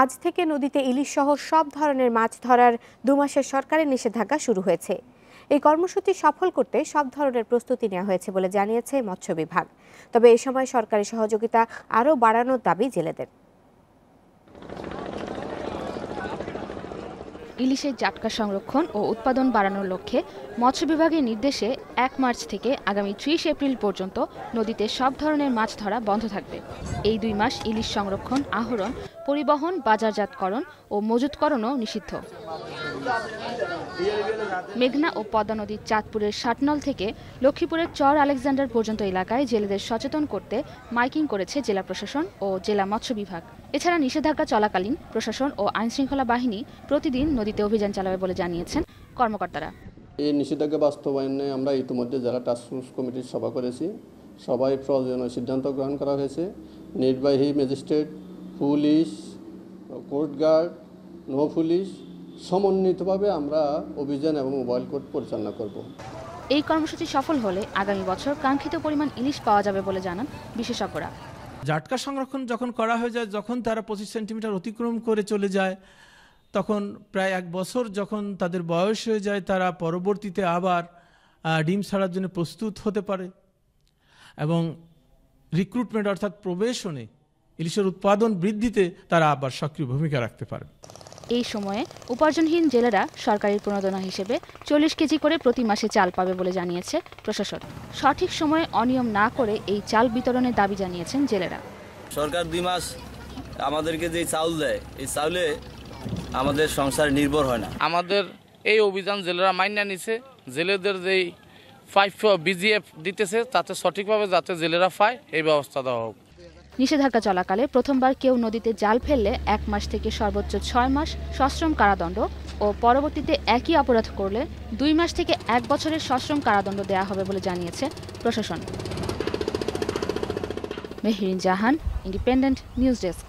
আজ থেকে নদীতে ইলিশ সহ সব ধরনের মাছ ধরার 2 মাসের সরকারি নিষেধাজ্ঞা শুরু হয়েছে। এই কর্মসূচি সফল করতে সব ধরনের প্রস্তুতি নেওয়া হয়েছে বলে জানিয়েছে মৎস্য বিভাগ। তবে এই সময় সরকারি সহযোগিতা আরও বাড়ানোর দাবি জেলেদের। ইলিশের জাটকা সংরক্ষণ ও উৎপাদন বাড়ানোর লক্ষ্যে মৎস্য বিভাগের নির্দেশে 1 মার্চ থেকে আগামী 30 এপ্রিল পর্যন্ত নদীতে সব ধরনের মাছ ধরা বন্ধ থাকবে। এই 2 মাস ইলিশ সংরক্ষণ, আহরণ, পরিবহন, বাজারজাতকরণ ও মজুতকরণও নিষিদ্ধ। মেঘনা ও পদ্মা নদীর চাঁদপুরের ষাটনল থেকে লক্ষ্মীপুরের চর আলেকজান্ডার পর্যন্ত এলাকায় জেলেদের সচেতন করতে মাইকিং করেছে জেলা প্রশাসন ও জেলা মৎস্য বিভাগ। এছাড়া নিষেধাজ্ঞা চলাকালীন প্রশাসন ও আইনশৃঙ্খলা বাহিনী প্রতিদিন নদীতে অভিযান চালাবে বলে জানিয়েছেন কর্মকর্তারা। এই নিষেধাজ্ঞা বাস্তবায়নে আমরা ইতিমধ্যে জেলা টাস্কফোর্স কমিটির সভা করেছি। সবাই প্রয়োজনীয় সিদ্ধান্ত গ্রহণ করা হয়েছে। নির্বাহী ম্যাজিস্ট্রেট, পুলিশ, কোস্টগার্ড, নৌ পুলিশ সমন্বিতভাবে আমরা অভিযান এবং মোবাইল কোর্ট পরিচালনা করব। এই কর্মসূচি সফল হলে আগামী বছর কাঙ্ক্ষিত পরিমাণ ইলিশ পাওয়া যাবে বলে জানান বিশেষজ্ঞরা। জাটকা সংরক্ষণ যখন করা হয়ে যায়, যখন তারা 25 সেন্টিমিটার অতিক্রম করে চলে যায়, তখন প্রায় 1 বছর যখন তাদের বয়স হয়ে যায়, তারা পরবর্তীতে আবার ডিম ছাড়ার জন্য প্রস্তুত হতে পারে এবং রিক্রুটমেন্ট অর্থাৎ প্রবেশনে ইলিশের উৎপাদন বৃদ্ধিতে তারা আবার সক্রিয় ভূমিকা রাখতে পারে। এই সময়ে উপার্জনহীন জেলেরা সরকারি প্রণোদনা হিসেবে 40 কেজি করে প্রতি মাসে চাল পাবে বলে জানিয়েছে প্রশাসন। সঠিক সময়ে অনিয়ম না করে এই চাল বিতরণের দাবি জানিয়েছেন জেলেরা। সরকার 2 মাস আমাদেরকে যে চাউল দেয়, এই চাউলে আমাদের সংসার নির্ভর হয় না। আমাদের এই অভিযান জেলেরা মাইনা নিছে। জেলেদের যেই 5 BGF দিতেছে তাতে সঠিকভাবে যাতে জেলেরা পায় এই ব্যবস্থা দেওয়া হোক। নিষেধাজ্ঞা চলাকালে প্রথমবার কেউ নদীতে জাল ফেললে 1 মাস থেকে সর্বোচ্চ 6 মাস সশ্রম কারাদণ্ড ও পরবর্তীতে একই অপরাধ করলে 2 মাস থেকে 1 বছরের সশ্রম কারাদণ্ড দেওয়া হবে বলে জানিয়েছে প্রশাসন। মেহরিন জাহান, ইন্ডিপেন্ডেন্ট নিউজ ডেস্ক।